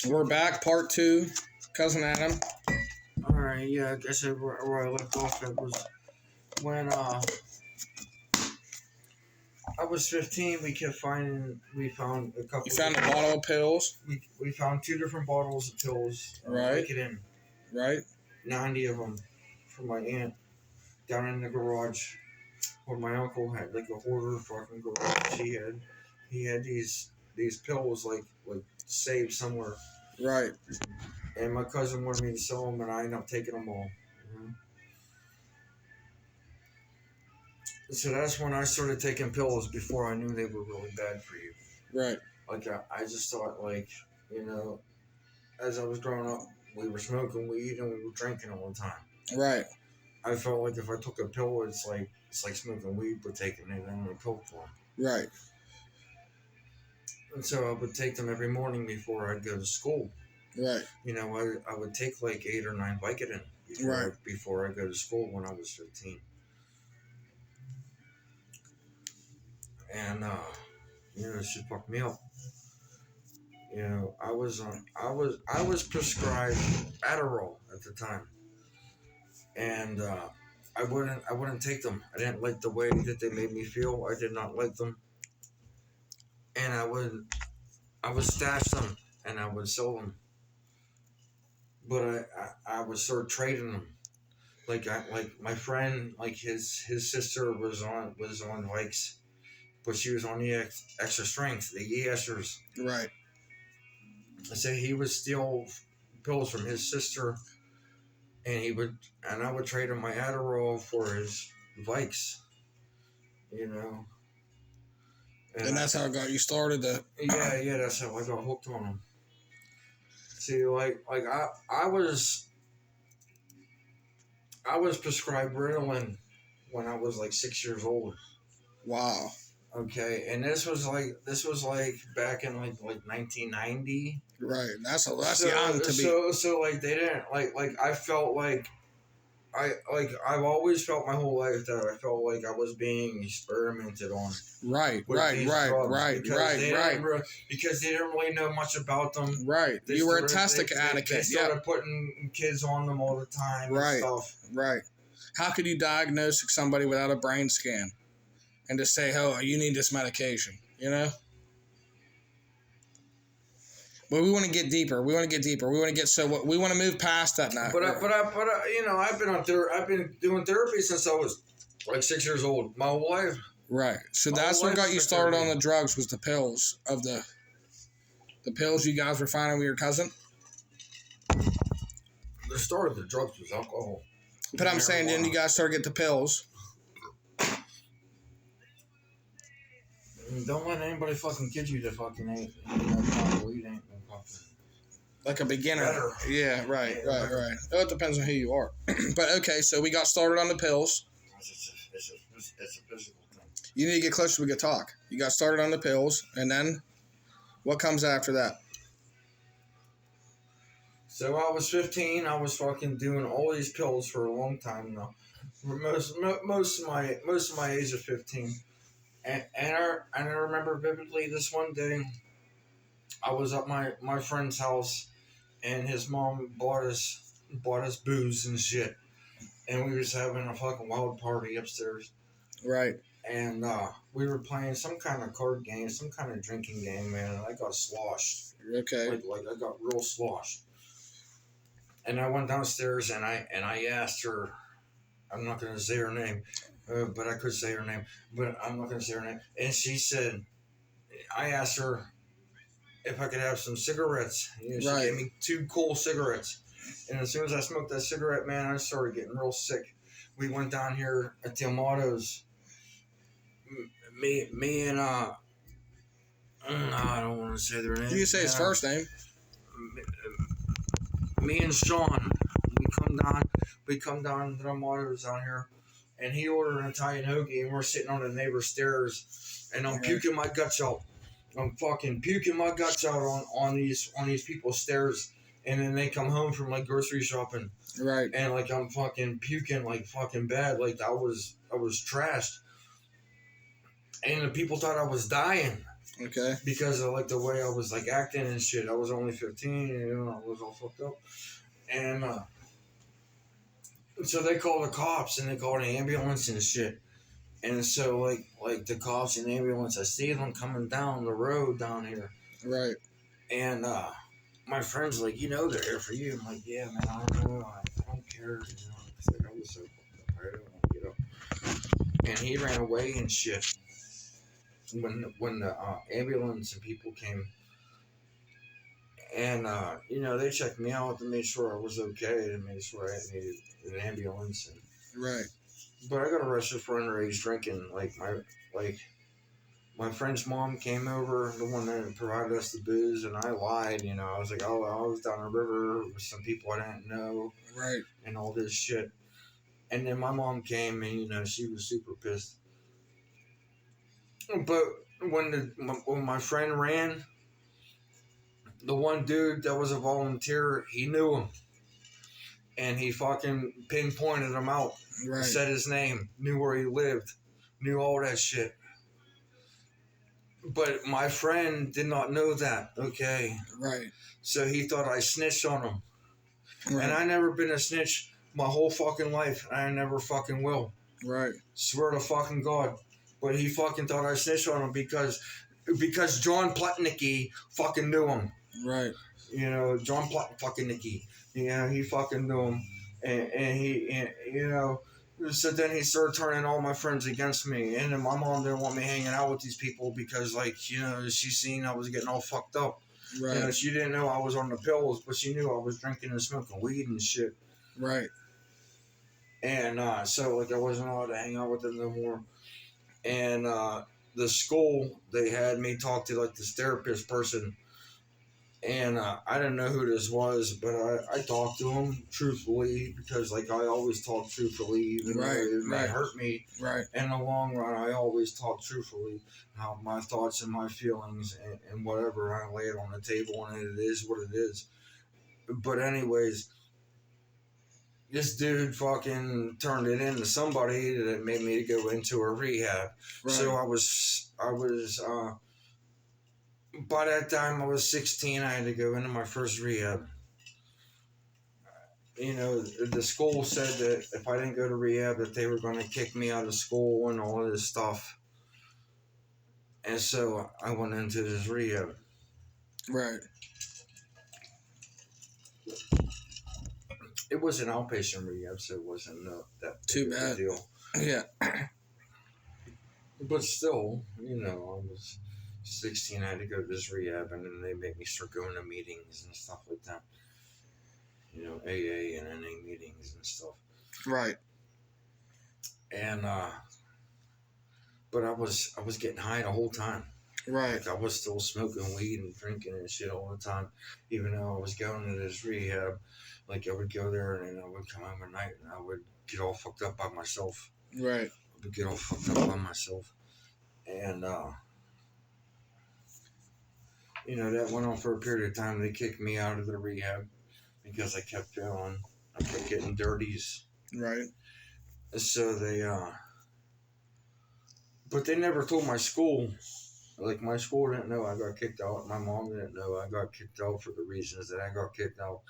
We're back, part 2, Cousin Adam. Alright, yeah, I guess where I left off it was when I was 15. We found a couple. You found a bottle of pills. We found 2 different bottles of pills. Right. Vicodin. Right. 90 of them from my aunt down in the garage, where my uncle had like a hoarder fucking garage. He had these pills like saved somewhere. Right. And my cousin wanted me to sell them, and I ended up taking them all. So that's when I started taking pills before I knew they were really bad for you. Right. Like, I just thought, like, you know, as I was growing up, we were smoking weed and we were drinking all the time. Right. I felt like if I took a pill, it's like smoking weed, but taking it in a pill form. Right. And so I would take them every morning before I'd go to school. Right. You know, I would take like 8 or 9 Vicodin before I go to school when I was 15. And you know, she fucked me up. You know, I was prescribed Adderall at the time, and I wouldn't take them. I didn't like the way that they made me feel. I did not like them, and I would stash them and I would sell them, but I would start trading them. Like my friend, like his sister was on Vikes. But she was on the extra strength, the esters. Right. So he would steal pills from his sister, and I would trade him my Adderall for his Vikes. You know. And that's how it got you started. Yeah, that's how I got hooked on them. See, like I was prescribed Ritalin when I was like 6 years old. Wow. Okay, and this was like back in like 1990. Right, that's young to be. So like they didn't like I felt like I've always felt my whole life that I felt like I was being experimented on. Right. Because they didn't really know much about them. Right, you were a testing addict. They started putting kids on them all the time. Right, and stuff. Right. How could you diagnose somebody without a brain scan? And just say, oh, you need this medication, you know? But we want to get deeper. We want to move past that now. But you know, I've been doing therapy since I was like 6 years old, my whole life. Right. So that's what got you started on the drugs, was the pills the pills you guys were finding with your cousin? The start of the drugs was alcohol. But I'm saying, then you guys started getting the pills. Don't let anybody fucking kid you that fucking ain't. Weed ain't fucking. Like a beginner. Better. Yeah, right. Oh, it depends on who you are. But okay, so we got started on the pills. It's a physical thing. You need to get closer so we can talk. You got started on the pills, and then what comes after that? So I was 15. I was fucking doing all these pills for a long time now. For most of my age of 15. And I remember vividly this one day, I was at my friend's house, and his mom bought us booze and shit, and we was having a fucking wild party upstairs. Right. And we were playing some kind of card game, some kind of drinking game, man, and I got sloshed. Okay. Like I got real sloshed. And I went downstairs and I asked her, I'm not gonna say her name. But I could say her name, but I'm not going to say her name. And she said, I asked her if I could have some cigarettes. You know, she gave me 2 cool cigarettes. And as soon as I smoked that cigarette, man, I started getting real sick. We went down here at the Amatos. Me and, I don't want to say their name. You can say his first name. Me and Sean, we come down to the Amatos down here. And he ordered an Italian hoagie, and we're sitting on the neighbor's stairs, and I'm puking my guts out. I'm fucking puking my guts out on these people's stairs, and then they come home from like grocery shopping, right? And like I'm fucking puking like fucking bad, like I was trashed, and the people thought I was dying. Okay. because of like the way I was like acting and shit. I was only 15, I was all fucked up, and so they called the cops and they called an ambulance and shit. And so like the cops and the ambulance, I see them coming down the road down here, Right. and my friend's like, they're here for you. I'm like, yeah, man, I don't know, I don't care, It's like I was so fucked up, I don't want to get up. And he ran away and shit. When the ambulance and people came, and they checked me out to make sure I was okay, and made sure I needed an ambulance. And, Right. but I got arrested for underage drinking. Like my friend's mom came over, the one that provided us the booze, and I lied. I was like, oh, I was down the river with some people I didn't know, Right. and all this shit. And then my mom came, and she was super pissed. But when my friend ran, the one dude that was a volunteer, he knew him, and he fucking pinpointed him out, Right. said his name, knew where he lived, knew all that shit. But my friend did not know that, okay? Right. So he thought I snitched on him. Right. And I never been a snitch my whole fucking life. And I never fucking will. Right. Swear to fucking God. But he fucking thought I snitched on him because John Plotnicki fucking knew him. Right. John Plotnicki. He fucking knew him. And he, so then he started turning all my friends against me. And then my mom didn't want me hanging out with these people because, she seen I was getting all fucked up. Right. She didn't know I was on the pills, but she knew I was drinking and smoking weed and shit. Right. And so, I wasn't allowed to hang out with them no more. And the school, they had me talk to, this therapist person. And I didn't know who this was, but I talked to him truthfully because, I always talk truthfully, even though it may hurt me. Right. In the long run, I always talk truthfully, how my thoughts and my feelings and whatever, I lay it on the table, and it is what it is. But anyways, this dude fucking turned it into somebody that made me go into a rehab. Right. So I was by that time I was 16. I had to go into my first rehab. The school said that if I didn't go to rehab, that they were going to kick me out of school and all of this stuff. And so I went into this rehab. Right. It was an outpatient rehab, so it wasn't that too big of bad. a deal. Yeah. But still, I was 16. I had to go to this rehab, and then they made me start going to meetings and stuff like that. AA and NA meetings and stuff. Right. And but I was getting high the whole time. Right. I was still smoking weed and drinking and shit all the time, even though I was going to this rehab. I would go there and I would come home at night and I would get all fucked up by myself. Right. I would get all fucked up by myself. And, that went on for a period of time. They kicked me out of the rehab because I kept going. I kept getting dirties. Right. So they, but they never told my school. My school didn't know I got kicked out. My mom didn't know I got kicked out for the reasons that I got kicked out.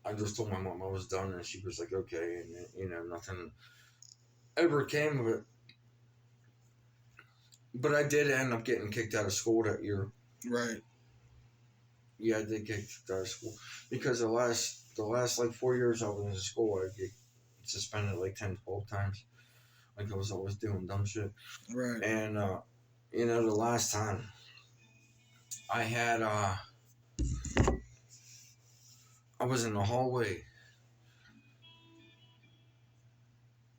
I just told my mom I was done, and she was like, okay, and, nothing ever came of it. But I did end up getting kicked out of school that year. Right. Yeah, I did get kicked out of school. Because the last 4 years I was in school, I'd get suspended 10, 12 times. I was always doing dumb shit. Right. And, the last time I had, I was in the hallway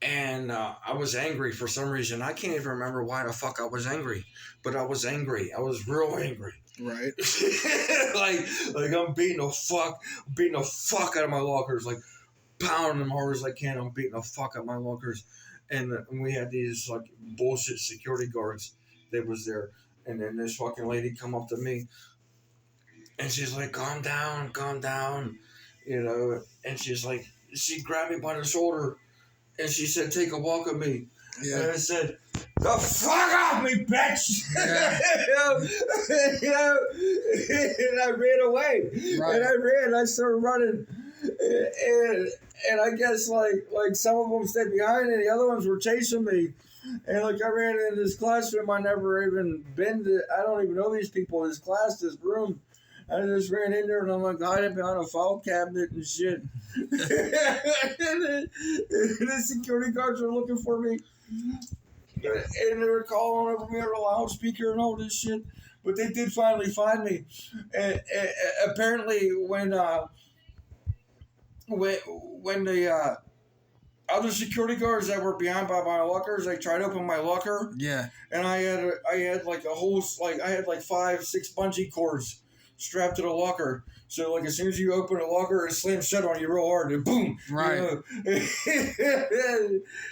and I was angry for some reason. I can't even remember why the fuck I was angry, but I was angry. I was real angry. Right. I'm beating the fuck out of my lockers, pounding them hard as I can. I'm beating the fuck out of my lockers. And we had these bullshit security guards that was there. And then this fucking lady come up to me and she's like, calm down. And she's like, she grabbed me by the shoulder and she said, take a walk with me. Yeah. And I said, "The fuck off me, bitch!" Yeah. And I ran away. Right. And I ran. I started running, and I guess like some of them stayed behind, and the other ones were chasing me. And like I ran into this classroom, I never even been to. I don't even know these people. This class, this room. I just ran in there and I'm like hiding behind a file cabinet and shit. And the security guards were looking for me. And they were calling over me on a loudspeaker and all this shit. But they did finally find me. And apparently when the other security guards that were behind by my lockers, they tried to open my locker. Yeah. And I had like a whole, like I had like 5-6 bungee cords strapped to the locker. So like as soon as you open the locker, it slams shut on you real hard and boom. Right. You know?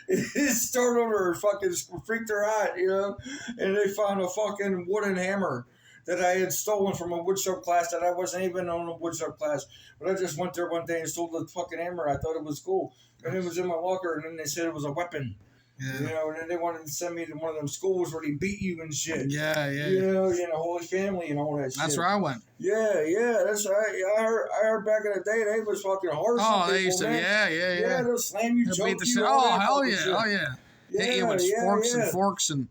It startled her, fucking freaked her out, you know. And they found a fucking wooden hammer that I had stolen from a woodshop class that I wasn't even on a woodshop class. But I just went there one day and stole the fucking hammer. I thought it was cool. And it was in my locker, and then they said it was a weapon. Yeah. You know, and then they wanted to send me to one of them schools where they beat you and shit. Yeah. Yeah. You know, Holy Family and all that shit. That's where I went. Yeah, that's right. Yeah, I heard back in the day they was fucking harsh. Oh, they people, used to, man. Yeah, they'll slam you, They'll choke beat the you. shit. all Oh, that hell fucking yeah. shit. Oh, yeah. Hit you with forks and forks. And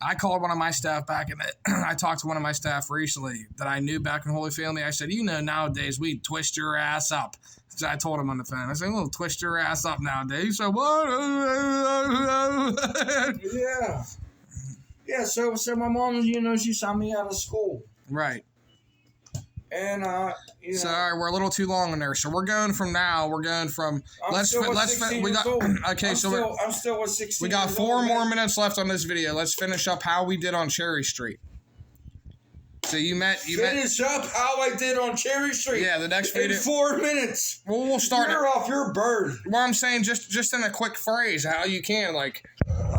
I called one of my staff back in the, I talked to one of my staff recently that I knew back in Holy Family. I said, nowadays we twist your ass up. So I told him on the phone. I said, we'll twist your ass up nowadays. He said, what? Yeah, so my mom, she signed me out of school. Right. And, So, all right, we're a little too long in there. So we're going from, I'm still at 16 we got, years old. okay, I'm so still at 16 we got years 4 old, more man. minutes left on this video. Let's finish up how we did on Cherry Street. So you met. Finish up how I did on Cherry Street. Yeah, the next video. In 4 minutes. Well, we'll start You're off your bird. Well, I'm saying just in a quick phrase, how you can, like.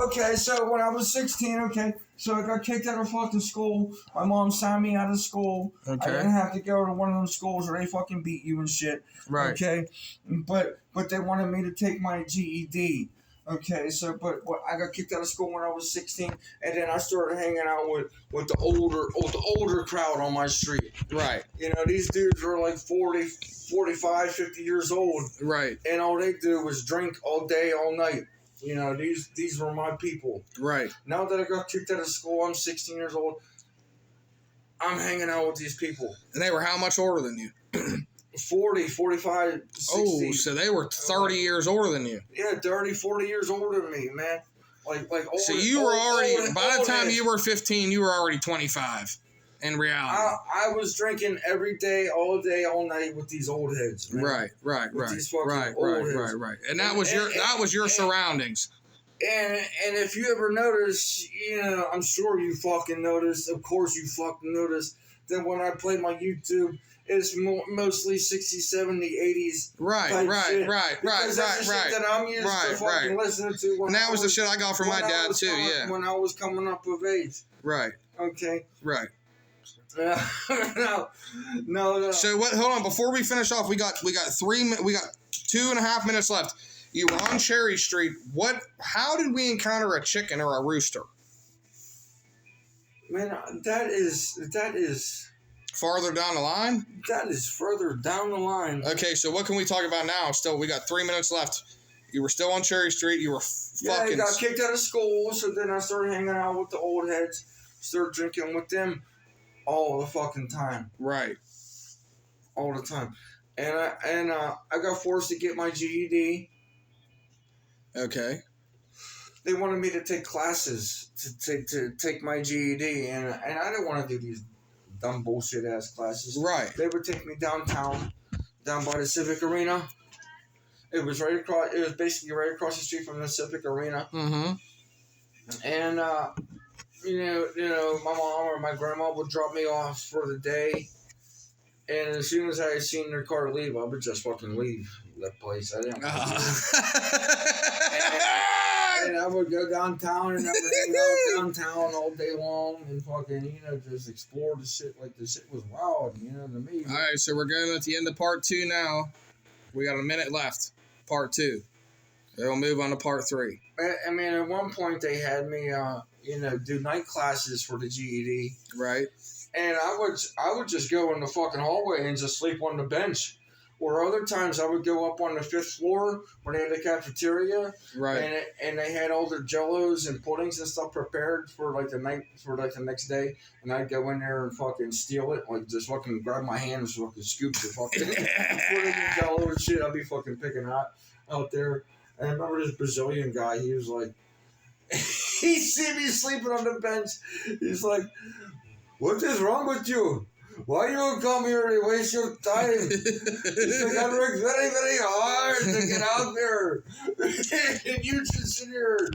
Okay, so when I was 16, so I got kicked out of fucking school. My mom signed me out of school. Okay. I didn't have to go to one of them schools where they fucking beat you and shit. Right. Okay, but they wanted me to take my GED. Okay, so I got kicked out of school when I was 16, and then I started hanging out with the older crowd on my street. Right. These dudes were like 40, 45, 50 years old. Right. And all they do was drink all day, all night. These were my people. Right. Now that I got kicked out of school, I'm 16 years old. I'm hanging out with these people. And they were how much older than you? 40, 45, 60. Oh, so they were 30 years older than you. Yeah, 30, 40 years older than me, man. Like old. So you were already, by the time you were 15, you were already 25 in reality. I was drinking every day, all night with these old heads, man. Right. These fucking old heads. Right. And that was your surroundings. And if you ever notice, I'm sure you fucking noticed, of course you fucking noticed, that when I play my YouTube, it's mostly 60s, 70s, 80s. Right. Because that's the shit that I'm used to fucking listening to. And that was the shit I got from my dad too, yeah. When I was coming up with age. Right. Okay. Right. No. So what? Hold on. Before we finish off, we got 2.5 minutes left. You were on Cherry Street. How did we encounter a chicken or a rooster? Man, that is farther down the line. That is further down the line. Okay, so what can we talk about now? Still, we got 3 minutes left. You were still on Cherry Street. You were fucking. I got kicked out of school, so then I started hanging out with the old heads. Started drinking with them all the fucking time. Right. All the time, and I got forced to get my GED. Okay. They wanted me to take classes to take my GED, and I didn't want to do these dumb bullshit ass classes. Right. They would take me downtown, down by the Civic Arena. It was basically right across the street from the Civic Arena. Mm-hmm. And my mom or my grandma would drop me off for the day, and as soon as I seen their car leave, I would just fucking leave that place. I didn't. And I would go downtown and I would hang out downtown all day long and fucking, just explore the shit. Like, the shit was wild, to me. All right, so we're going at the end of part 2 now. We got a minute left. Part 2. We'll move on to part 3. I mean, at one point they had me, do night classes for the GED. Right. And I would just go in the fucking hallway and just sleep on the bench. Or other times I would go up on the 5th floor where they had the cafeteria. Right. And they had all their jellos and puddings and stuff prepared for the next day. And I'd go in there and fucking steal it. Like just fucking grab my hand and just fucking scoop the fucking pudding and jello and shit. I'd be fucking picking out there. And I remember this Brazilian guy, he was like, he see me sleeping on the bench. He's like, what is wrong with you? Why you come here and waste your time? He's like, I work very, very hard to get out there. And you just sit here.